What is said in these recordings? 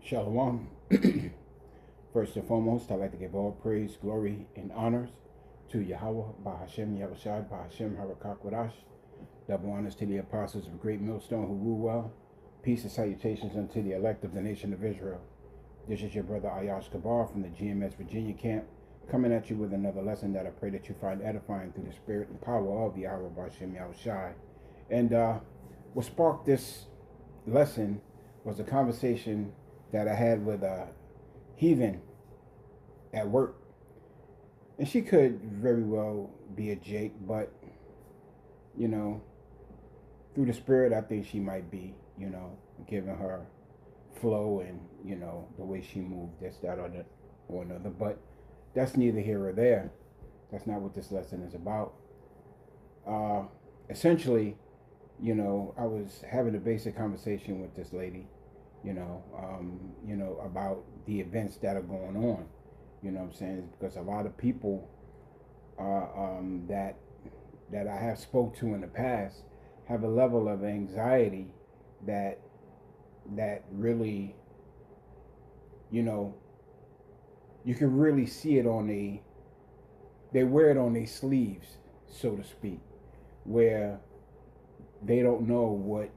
Shalom. First and foremost, I'd like to give all praise, glory, and honors to Yahweh, Bahashem, Yahushai, Bahashem, Harakakwadash. Double honors to the apostles of Great Millstone who rule well. Peace and salutations unto the elect of the nation of Israel. This is your brother Ayash Kabar from the GMS Virginia camp, coming at you with another lesson that I pray that you find edifying through the spirit and power of Yahweh, Bahashem, Yahushai. And what sparked this lesson was a conversation that I had with a heathen at work. And she could very well be a Jake, but, you know, through the spirit, I think she might be, given her flow and, the way she moved, this, that, or another. But that's neither here or there. That's not what this lesson is about. Essentially, I was having a basic conversation with this lady, about the events that are going on. You know what I'm saying? It's because a lot of people that I have spoke to in the past have a level of anxiety that really, you can really see it they wear it on their sleeves, so to speak, where they don't know what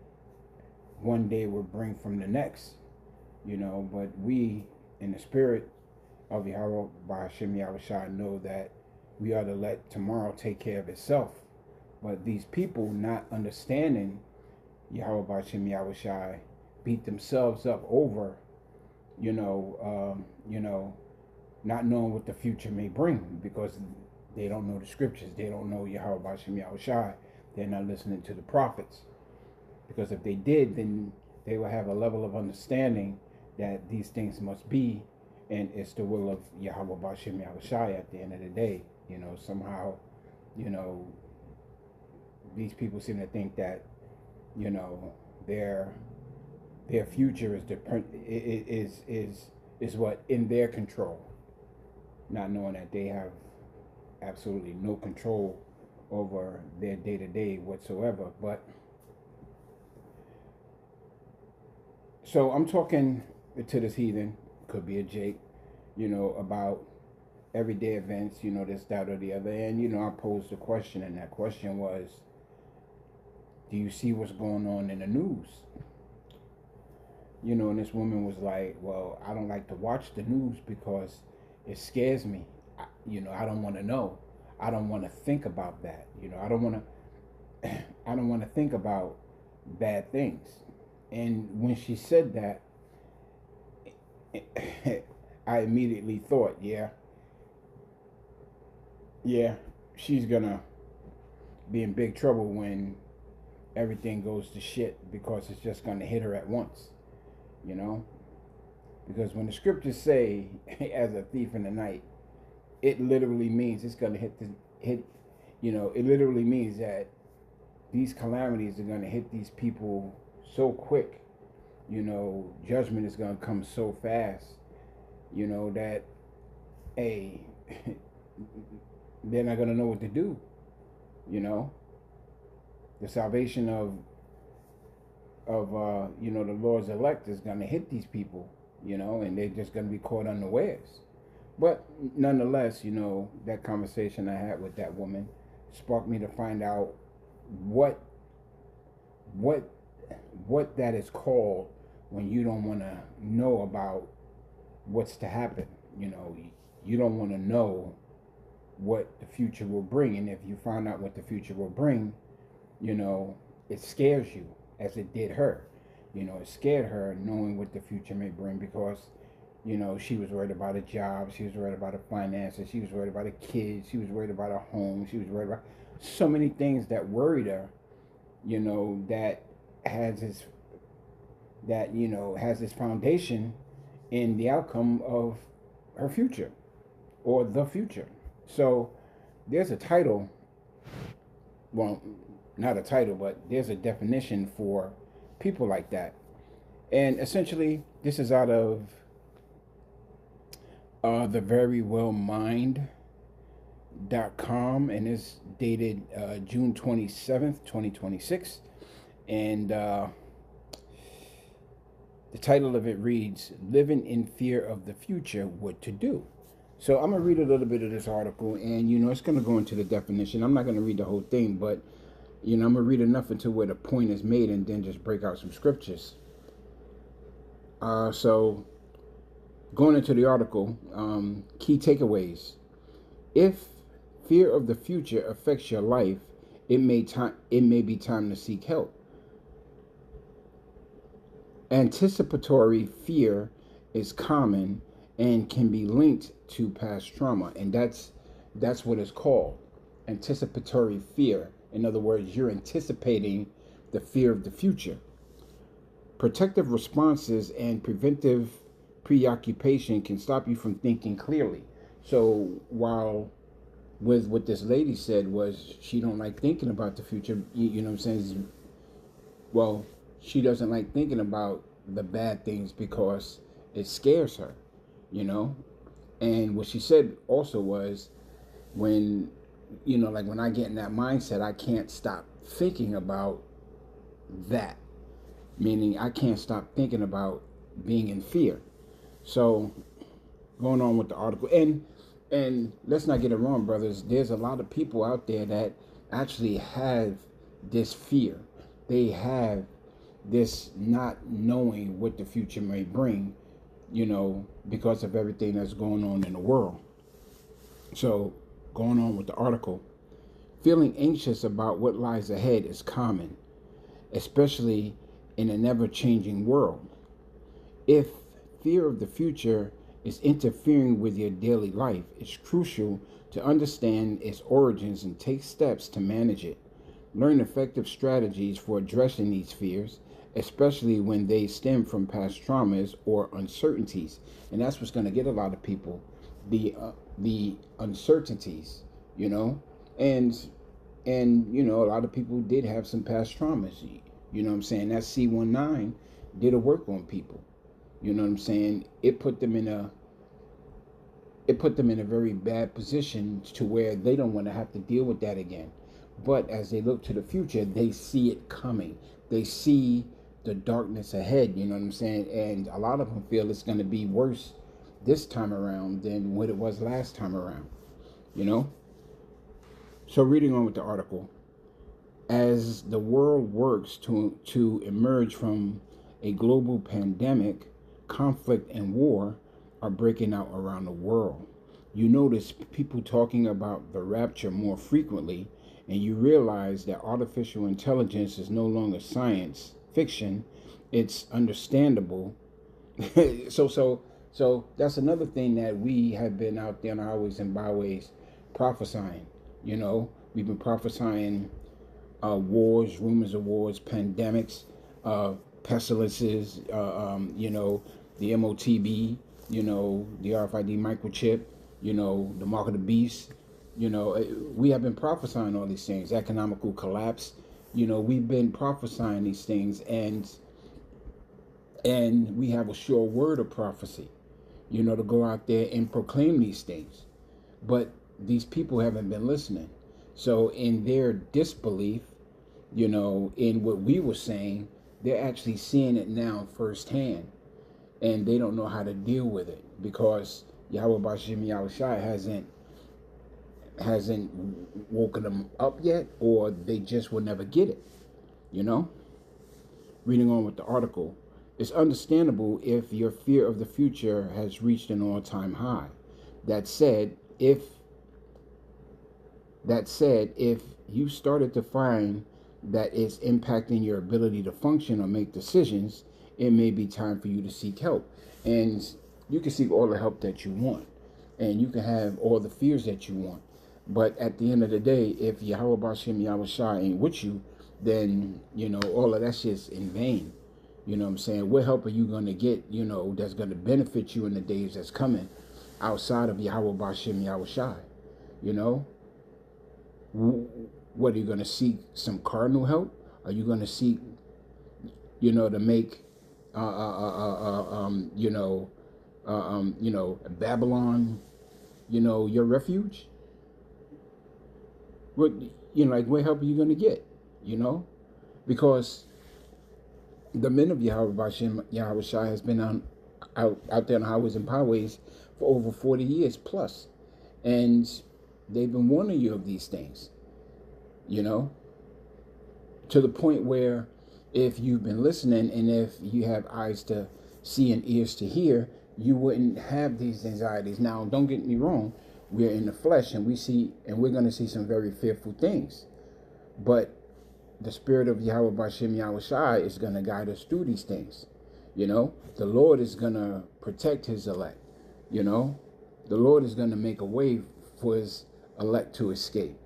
one day will bring from the next, but we in the spirit of Yahweh Bahashem Yahushai know that we are to let tomorrow take care of itself. But these people not understanding Yahweh Bahashem Yahushai beat themselves up over, not knowing what the future may bring because they don't know the scriptures. They don't know Yahweh Bahashem Yahushai. They're not listening to the prophets. Because if they did, then they will have a level of understanding that these things must be, and it's the will of Yahweh Bashem Yahushai at the end of the day. Somehow, these people seem to think that, their future is what in their control, not knowing that they have absolutely no control over their day to day whatsoever. But so I'm talking to this heathen, could be a Jake, about everyday events, this, that, or the other. And, I posed a question, and that question was, do you see what's going on in the news? And this woman was like, well, I don't like to watch the news because it scares me. I don't want to know. I don't want to think about that. I don't want to think about bad things. And when she said that, I immediately thought, yeah, she's gonna be in big trouble when everything goes to shit, because it's just gonna hit her at once, because when the scriptures say, as a thief in the night, it literally means it's gonna hit, it literally means that these calamities are gonna hit these people so quick. Judgment is going to come so fast, that, hey, they're not going to know what to do. The salvation of the Lord's elect is going to hit these people, and they're just going to be caught unawares. But nonetheless, that conversation I had with that woman sparked me to find out what that is called when you don't want to know about what's to happen. You don't want to know what the future will bring. And if you find out what the future will bring, it scares you, as it did her. It scared her knowing what the future may bring, because, she was worried about a job. She was worried about her finances. She was worried about her kids. She was worried about her home. She was worried about so many things that worried her, that has its foundation in the outcome of her future, or the future. So there's a title, well, not a title, but there's a definition for people like that. And essentially, this is out of the verywellmind.com, and it's dated June 27th, 2026. And The title of it reads, Living in Fear of the Future, What to Do. So I'm going to read a little bit of this article, and, it's going to go into the definition. I'm not going to read the whole thing, but, I'm going to read enough until where the point is made and then just break out some scriptures. So going into the article, key takeaways. If fear of the future affects your life, it may be time to seek help. Anticipatory fear is common and can be linked to past trauma, and that's what it's called, anticipatory fear. In other words, you're anticipating the fear of the future. Protective responses and preventive preoccupation can stop you from thinking clearly. So while with what this lady said was she don't like thinking about the future, you know what I'm saying? Well, she doesn't like thinking about the bad things because it scares her, And what she said also was when, like when I get in that mindset, I can't stop thinking about that. Meaning I can't stop thinking about being in fear. So going on with the article, and let's not get it wrong, brothers, there's a lot of people out there that actually have this fear. They have this not knowing what the future may bring, because of everything that's going on in the world. So going on with the article, feeling anxious about what lies ahead is common, especially in an ever-changing world. If fear of the future is interfering with your daily life, it's crucial to understand its origins and take steps to manage it. Learn effective strategies for addressing these fears, especially when they stem from past traumas or uncertainties. And that's what's going to get a lot of people, the uncertainties, and a lot of people did have some past traumas. You know what I'm saying? That C-19 did a work on people. You know what I'm saying? It put them in a very bad position to where they don't want to have to deal with that again. But as they look to the future, they see it coming. They see the darkness ahead, you know what I'm saying? And a lot of them feel it's going to be worse this time around than what it was last time around, So reading on with the article, as the world works to emerge from a global pandemic, conflict and war are breaking out around the world. You notice people talking about the rapture more frequently, and you realize that artificial intelligence is no longer science fiction, it's understandable. So that's another thing that we have been out there in our highways and byways prophesying. We've been prophesying wars, rumors of wars, pandemics, pestilences, the MOTB, the RFID microchip, the mark of the beast. We have been prophesying all these things, economical collapse. We've been prophesying these things, and we have a sure word of prophecy, to go out there and proclaim these things. But these people haven't been listening. So in their disbelief, in what we were saying, they're actually seeing it now firsthand, and they don't know how to deal with it because Yahweh Bashim Yahushai hasn't woken them up yet, or they just will never get it. Reading on with the article, it's understandable if your fear of the future has reached an all-time high. That said, if you started to find that it's impacting your ability to function or make decisions, it may be time for you to seek help. And you can seek all the help that you want, and you can have all the fears that you want. But at the end of the day, if Yahweh Bashim Yahushai ain't with you, then, all of that shit's in vain. You know what I'm saying? What help are you going to get, that's going to benefit you in the days that's coming outside of Yahweh Bashim Yahushai? What, are you going to seek some cardinal help? Are you going to seek, to make, Babylon, your refuge? What, what help are you going to get? Because The men of Yahweh Bashem Yahweh Shai has been out there on highways and byways for over 40 years plus. And they've been warning you of these things, you know, to the point where if you've been listening and if you have eyes to see and ears to hear, you wouldn't have these anxieties. Now, don't get me wrong, we're in the flesh and we're going to see some very fearful things. But the spirit of Yahweh Bashem Yahweh Shai is going to guide us through these things. You know, the Lord is going to protect his elect. You know, the Lord is going to make a way for his elect to escape.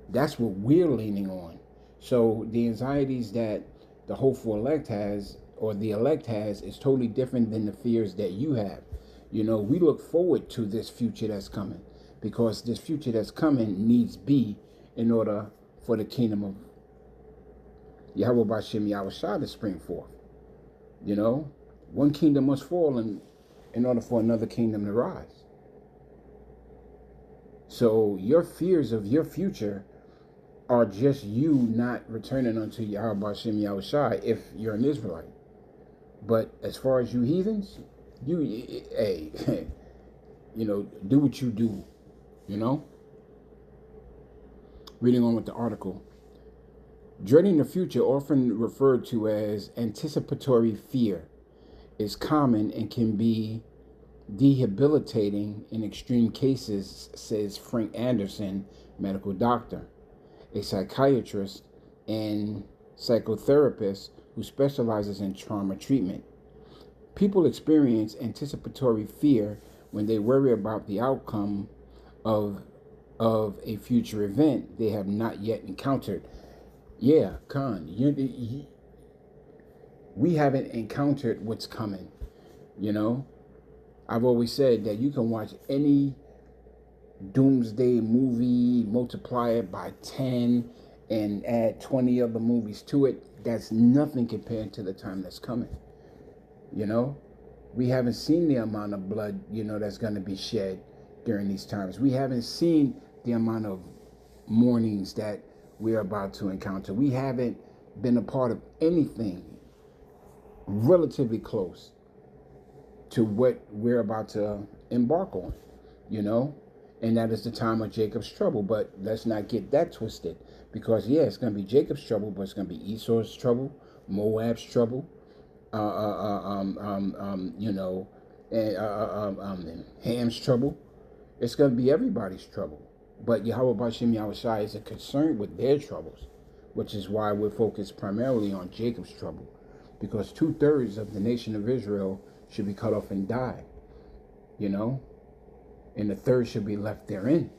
That's what we're leaning on. So the anxieties that the hopeful elect has, or the elect has, is totally different than the fears that you have. You know, we look forward to this future that's coming, because this future that's coming needs be in order for the kingdom of Yahweh Bashem Yahweh Shai to spring forth. You know, one kingdom must fall in order for another kingdom to rise. So your fears of your future are just you not returning unto Yahweh Bashem Yahweh Shai if you're an Israelite. But as far as you heathens, hey, you know, do what you do, you know? Reading on with the article. Dreading the future, often referred to as anticipatory fear, is common and can be debilitating in extreme cases, says Frank Anderson, medical doctor, a psychiatrist and psychotherapist who specializes in trauma treatment. People experience anticipatory fear when they worry about the outcome of a future event they have not yet encountered. Yeah, Khan, we haven't encountered what's coming, you know? I've always said that you can watch any doomsday movie, multiply it by 10, and add 20 other movies to it. That's nothing compared to the time that's coming. You know, we haven't seen the amount of blood, you know, that's going to be shed during these times. We haven't seen the amount of mournings that we're about to encounter. We haven't been a part of anything relatively close to what we're about to embark on, you know, and that is the time of Jacob's trouble. But let's not get that twisted, because yeah, it's going to be Jacob's trouble, but it's going to be Esau's trouble, Moab's trouble, you know, and Ham's trouble. It's going to be everybody's trouble. But Yahweh Bashem Yahweh Shai is concerned with their troubles, which is why we're focused primarily on Jacob's trouble, because 2/3 of the nation of Israel should be cut off and die, you know, and the third should be left therein.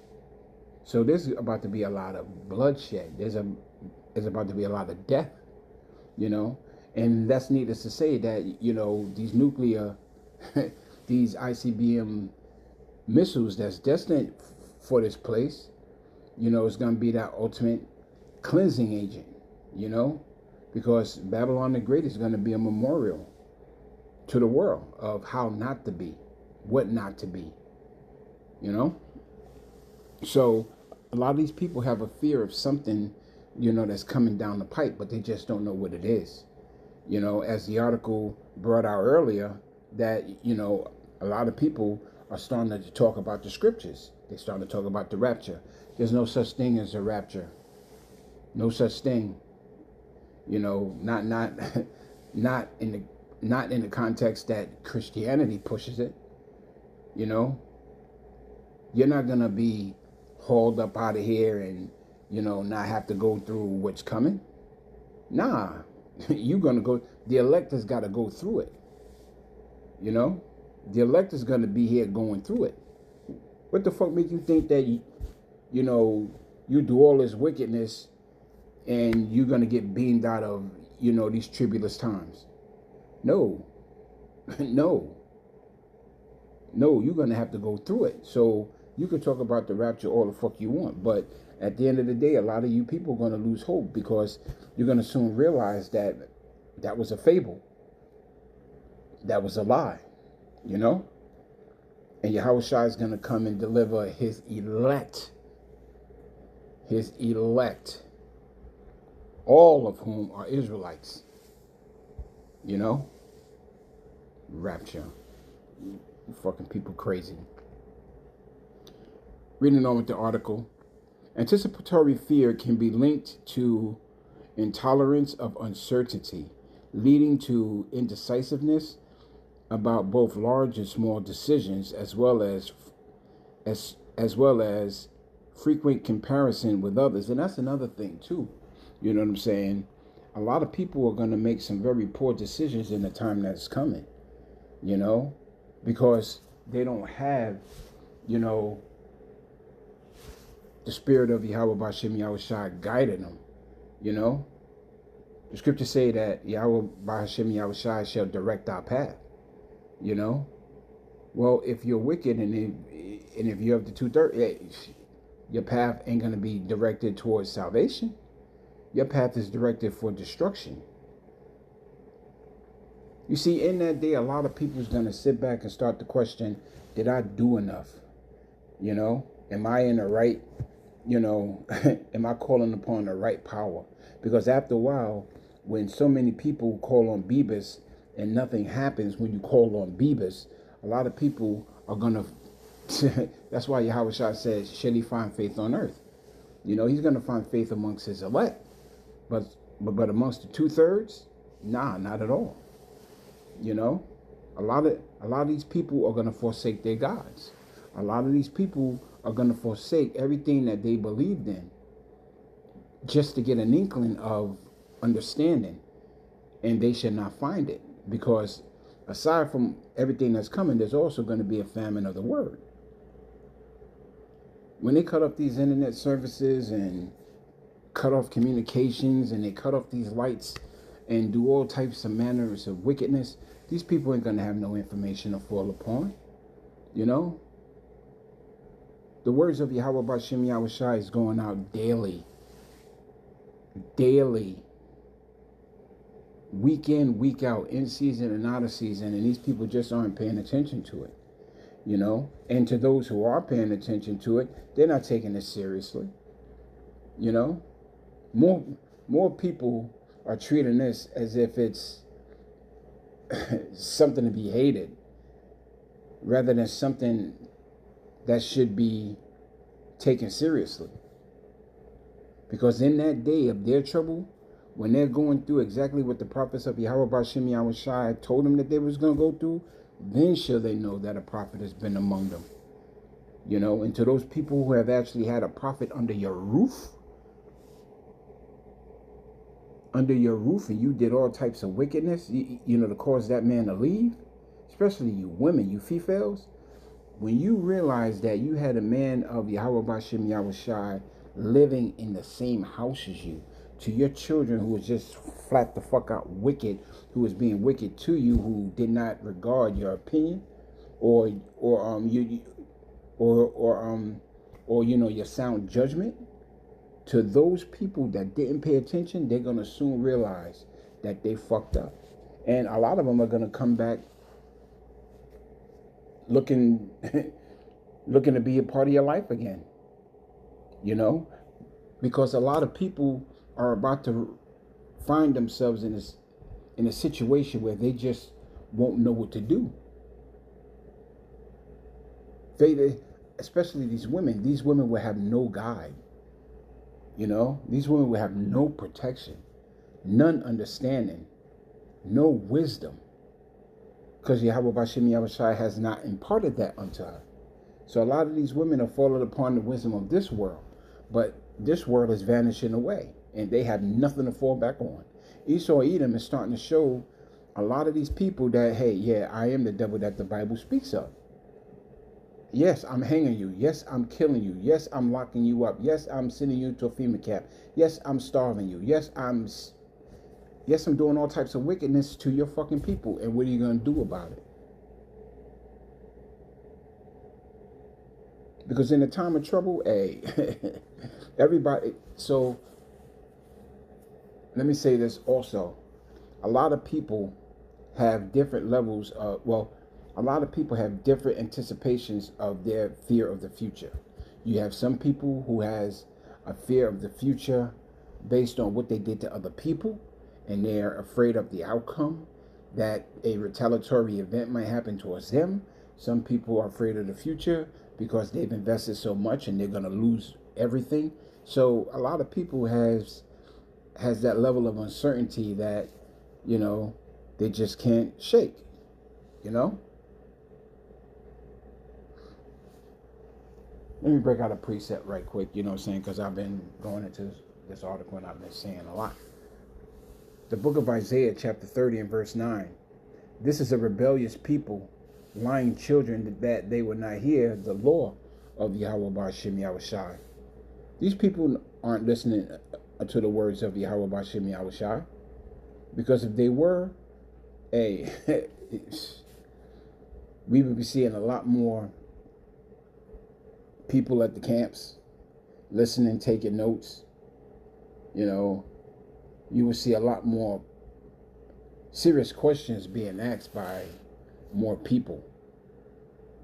So there's about to be a lot of bloodshed. There's about to be a lot of death, you know, and that's needless to say that, you know, these nuclear, these ICBM missiles that's destined for this place, you know, it's going to be that ultimate cleansing agent, you know, because Babylon the Great is going to be a memorial to the world of how not to be, what not to be, you know. So a lot of these people have a fear of something, you know, that's coming down the pipe, but they just don't know what it is. You know, as the article brought out earlier, that, you know, a lot of people are starting to talk about the scriptures. They start to talk about the rapture. There's no such thing as a rapture. No such thing. You know, not in the context that Christianity pushes it. You know, you're not gonna be hauled up out of here and, you know, not have to go through what's coming. Nah, you're gonna go. The elect has got to go through it. You know, the elect is gonna be here going through it. What the fuck make you think that you know, you do all this wickedness and you're gonna get beamed out of, you know, these tribulous times? No, no, you're gonna have to go through it. So you can talk about the rapture all the fuck you want, but at the end of the day, a lot of you people are gonna lose hope, because you're gonna soon realize that that was a fable, that was a lie, you know. And Yahweh Shai is gonna come and deliver his elect, all of whom are Israelites. You know? Rapture. Fucking people crazy. Reading on with the article. Anticipatory fear can be linked to intolerance of uncertainty, leading to indecisiveness about both large and small decisions, as well as frequent comparison with others. And that's another thing too. You know what I'm saying? A lot of people are going to make some very poor decisions in the time that's coming, you know, because they don't have, you know, the spirit of Yahweh B'Shem Yahushua guiding them, you know. The scriptures say that Yahweh B'Shem Yahushua shall direct our path, you know. Well, if you're wicked and if you have the 2/3, your path ain't going to be directed towards salvation. Your path is directed for destruction. You see, in that day, a lot of people is going to sit back and start to question, did I do enough? You know, am I in the right, you know, am I calling upon the right power? Because after a while, when so many people call on Bebus and nothing happens when you call on Bebus, a lot of people are going to, that's why Yahweh Shah says, shall he find faith on earth? You know, he's going to find faith amongst his elect. But amongst the 2/3, nah, not at all. You know, a lot of these people are going to forsake their gods. A lot of these people are going to forsake everything that they believed in just to get an inkling of understanding, and they should not find it, because aside from everything that's coming, there's also going to be a famine of the word. When they cut off these internet services and cut off communications and they cut off these lights and do all types of manners of wickedness, these people ain't going to have no information to fall upon, you know. The words of Yahweh B'Shem Yahushua is going out daily, week in, week out, in season and out of season, and these people just aren't paying attention to it, you know. And to those who are paying attention to it, they're not taking it seriously, you know. More people are treating this as if it's something to be hated, rather than something that should be taken seriously. Because in that day of their trouble, when they're going through exactly what the prophets of Yahweh B'Shem Yahushua told them that they was going to go through, then shall they know that a prophet has been among them. You know, and to those people who have actually had a prophet under your roof, and you did all types of wickedness, you know, to cause that man to leave, especially you women, you females, when you realize that you had a man of Yahweh B'Shem Yahushua living in the same house as you, to your children who was just flat the fuck out wicked, who was being wicked to you, who did not regard your opinion or you know, your sound judgment, to those people that didn't pay attention, they're going to soon realize that they fucked up. And a lot of them are going to come back looking to be a part of your life again, you know, because a lot of people are about to find themselves in a situation where they just won't know what to do. Especially these women will have no guide. You know, these women will have no protection, none understanding, no wisdom, because Yahweh B'Shem Yahushua has not imparted that unto her. So a lot of these women are falling upon the wisdom of this world, but this world is vanishing away, and they have nothing to fall back on. Esau Edom is starting to show a lot of these people that, hey, yeah, I am the devil that the Bible speaks of. Yes, I'm hanging you. Yes, I'm killing you. Yes, I'm locking you up. Yes, I'm sending you to a FEMA camp. Yes, I'm starving you. Yes, I'm doing all types of wickedness to your fucking people. And what are you going to do about it? Because in a time of trouble, hey, everybody. So let me say this also. A lot of people have different levels of, a lot of people have different anticipations of their fear of the future. You have some people who has a fear of the future based on what they did to other people, and they're afraid of the outcome. that a retaliatory event might happen towards them. Some people are afraid of the future because they've invested so much and they're going to lose everything. So a lot of people has that level of uncertainty that, you know, they just can't shake, you know? Let me break out a precept right quick, you know what I'm saying? Because I've been going into this article and I've been saying a lot. The book of Isaiah, chapter 30 and verse 9. This is a rebellious people, lying children, that they would not hear the law of Yahweh Ba'ashem Yahushai. These people aren't listening to the words of Yahweh Ba'ashem Yahushai. Because if they were, we would be seeing a lot more people at the camps listening, taking notes. You know, you will see a lot more serious questions being asked by more people,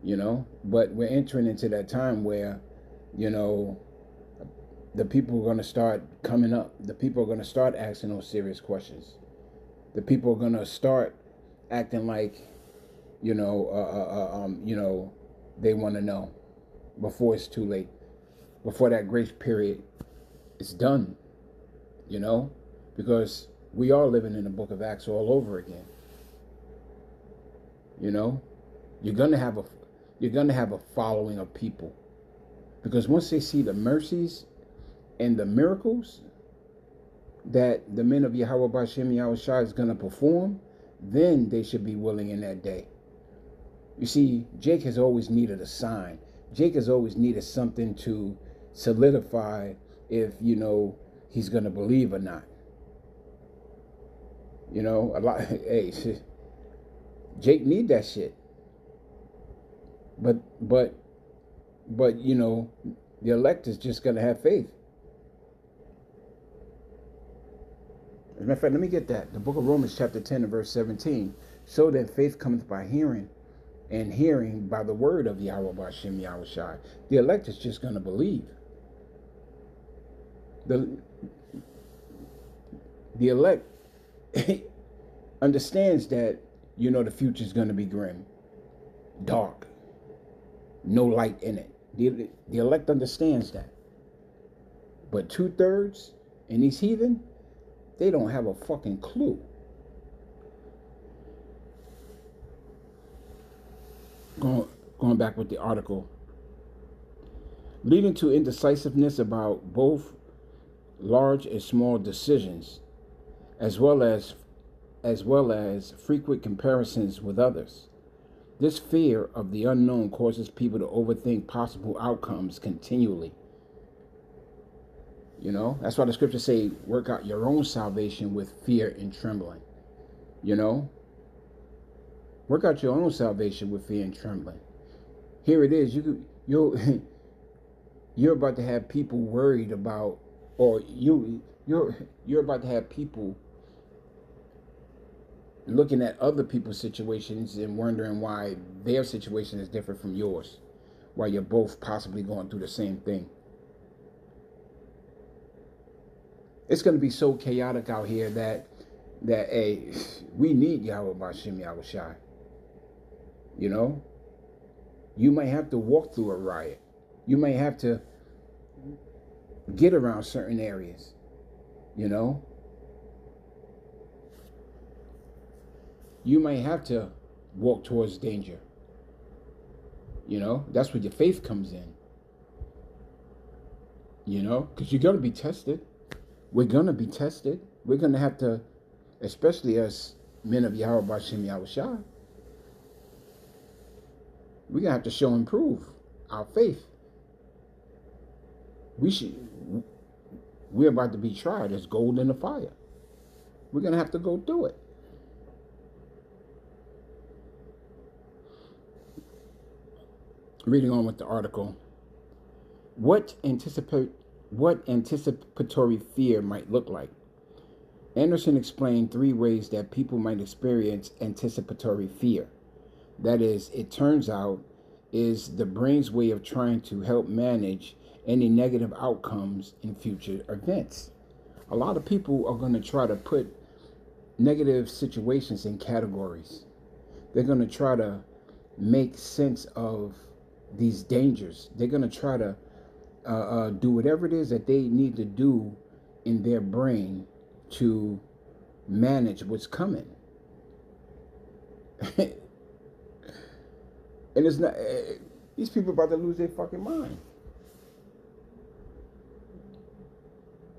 you know. But we're entering into that time where, you know, the people are going to start coming up. The people are going to start asking those serious questions. The people are going to start acting like, you know, they want to know before it's too late, before that grace period is done, you know, because we are living in the book of Acts all over again. You know, you're gonna have a following of people, because once they see the mercies and the miracles that the men of Yahweh Ba'ashem Yahushai is gonna perform, then they should be willing in that day. You see, Jake has always needed a sign. Jake has always needed something to solidify if, you know, he's gonna believe or not. You know, a lot. Hey, Jake need that shit. But you know, the elect is just gonna have faith. As a matter of fact, let me get that. The book of Romans, chapter 10 and verse 17. So that faith cometh by hearing, and hearing by the word of Yahweh Ba'ashem Yahushai. The elect is just gonna believe. The elect understands that, you know, the future is going to be grim, dark, no light in it. The elect understands that. But 2/3 in these heathen, they don't have a fucking clue. Going back with the article. Leading to indecisiveness about both large and small decisions, as well as frequent comparisons with others. This fear of the unknown causes people to overthink possible outcomes continually. You know, that's why the scriptures say, work out your own salvation with fear and trembling. You know, work out your own salvation with fear and trembling. Here it is. You're about to have people worried about, or you're about to have people looking at other people's situations and wondering why their situation is different from yours, while you're both possibly going through the same thing. It's going to be so chaotic out here that hey, we need Yahweh Ba'ashem Yahushai. You know, you might have to walk through a riot. You might have to get around certain areas, you know. You might have to walk towards danger. You know, that's where your faith comes in. You know, because you're going to be tested. We're going to be tested. We're going to have to, especially us men of Yahweh Ba'ashem Yahushai, we're going to have to show and prove our faith. We're about to be tried as gold in the fire. We're going to have to go through it. Reading on with the article. What anticipatory fear might look like. Anderson explained 3 ways that people might experience anticipatory fear. That is, it turns out, is the brain's way of trying to help manage any negative outcomes in future events. A lot of people are going to try to put negative situations in categories. They're going to try to make sense of these dangers. They're going to try to do whatever it is that they need to do in their brain to manage what's coming. And it's not, these people are about to lose their fucking mind.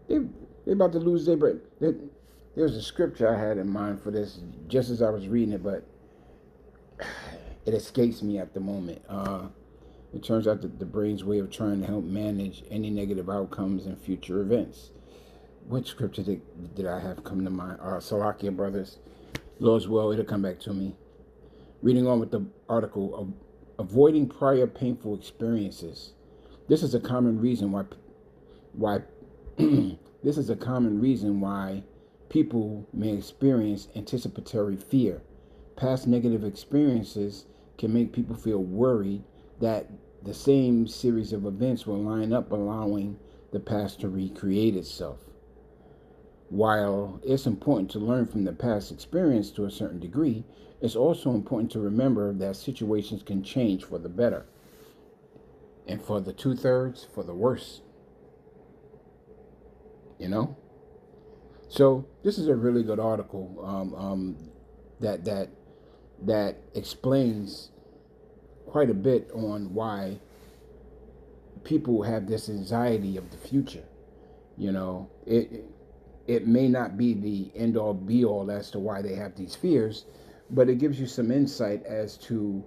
They're about to lose their brain. There's a scripture I had in mind for this just as I was reading it, but it escapes me at the moment. It turns out that the brain's way of trying to help manage any negative outcomes and future events. What scripture did I have come to mind? Salakia, brothers. Lord's will, it'll come back to me. Reading on with the article of avoiding prior painful experiences. This is a common reason why this is a common reason why people may experience anticipatory fear. Past negative experiences can make people feel worried that the same series of events will line up, allowing the past to recreate itself. While it's important to learn from the past experience to a certain degree, it's also important to remember that situations can change for the better. And for the 2/3, for the worse. You know? So this is a really good article that explains quite a bit on why people have this anxiety of the future. You know, it may not be the end all be all as to why they have these fears, but it gives you some insight as to,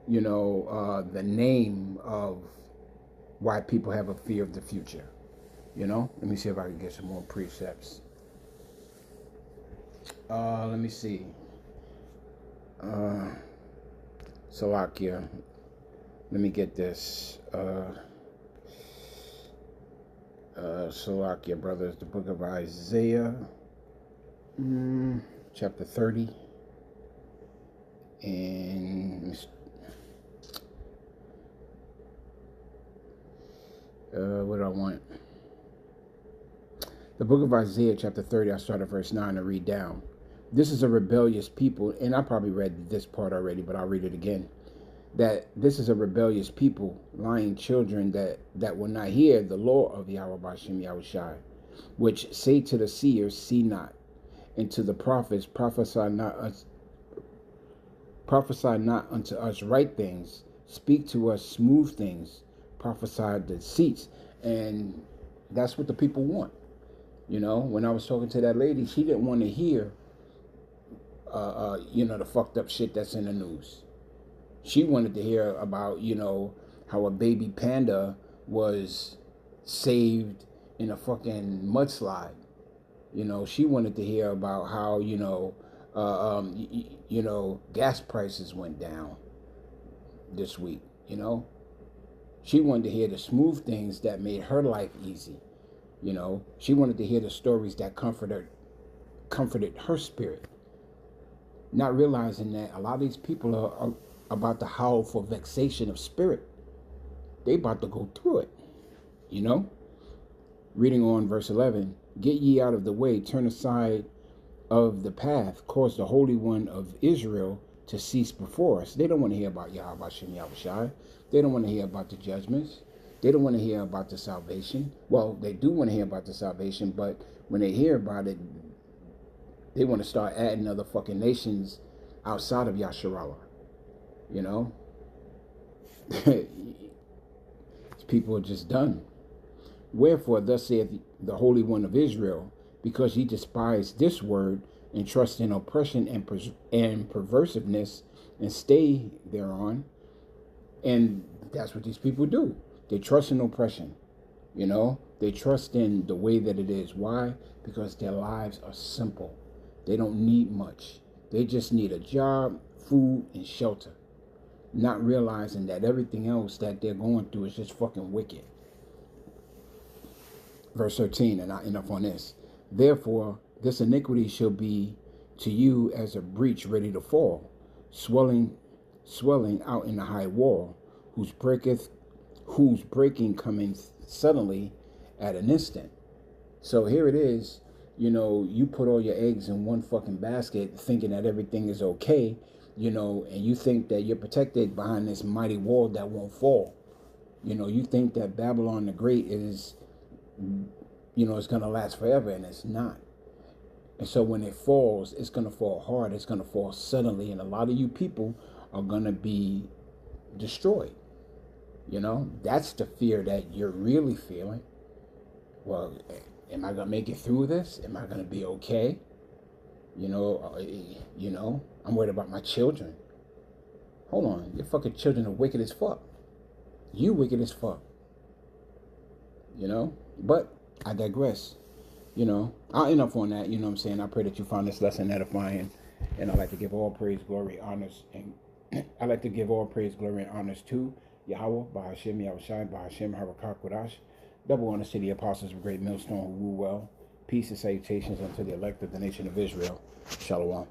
you know, the name of why people have a fear of the future. You know, let me see if I can get some more precepts. Let me see. Salakia. Let me get this. Salakia, brothers. The book of Isaiah, chapter 30. And what do I want? The book of Isaiah, chapter 30, I start at verse 9 and read down. This is a rebellious people, and I probably read this part already, but I'll read it again. That this is a rebellious people, lying children that will not hear the law of Yahweh B'Shem Yahushai, which say to the seers, see not, and to the prophets, prophesy not unto us right things, speak to us smooth things, prophesy deceits. And that's what the people want. You know, when I was talking to that lady, she didn't want to hear, you know, the fucked up shit that's in the news. She wanted to hear about, you know, how a baby panda was saved in a fucking mudslide. You know, she wanted to hear about how, you know, gas prices went down this week. You know, she wanted to hear the smooth things that made her life easy. You know, she wanted to hear the stories that comforted her spirit. Not realizing that a lot of these people are about to howl for vexation of spirit. They about to go through it. You know? Reading on verse 11. Get ye out of the way, turn aside of the path, cause the Holy One of Israel to cease before us. They don't want to hear about Yahweh Shem Yahushai. They don't want to hear about the judgments. They don't want to hear about the salvation. Well, they do want to hear about the salvation, but when they hear about it, they want to start adding other fucking nations outside of Yasharallah. You know? People are just done. Wherefore, thus saith the Holy One of Israel, because ye despise this word, and trust in oppression and perversiveness, and stay thereon. And that's what these people do. They trust in oppression. You know, they trust in the way that it is. Why? Because their lives are simple. They don't need much. They just need a job, food, and shelter. Not realizing that everything else that they're going through is just fucking wicked. Verse 13, and not enough on this. Therefore, this iniquity shall be to you as a breach ready to fall, swelling out in the high wall, whose breaking coming suddenly at an instant. So here it is. you know, you put all your eggs in one fucking basket thinking that everything is okay, you know, and you think that you're protected behind this mighty wall that won't fall. You know, you think that Babylon the Great is, you know, it's going to last forever, and it's not. And so when it falls, it's going to fall hard. It's going to fall suddenly. And a lot of you people are going to be destroyed. You know, that's the fear that you're really feeling. Well, am I going to make it through this? Am I going to be okay? You know, I'm worried about my children. Hold on. Your fucking children are wicked as fuck. You wicked as fuck. You know? But I digress. You know, I'll end up on that. You know what I'm saying? I pray that you found this lesson edifying. And I'd like to give all praise, glory, honors, and I'd like to give all praise, glory, and honors to Yahweh, Bahashem, Yahushai, Bahashem, Harakak, Kodash. Double honors to the apostles of Great Millstone who rule well. Peace and salutations unto the elect of the nation of Israel. Shalom.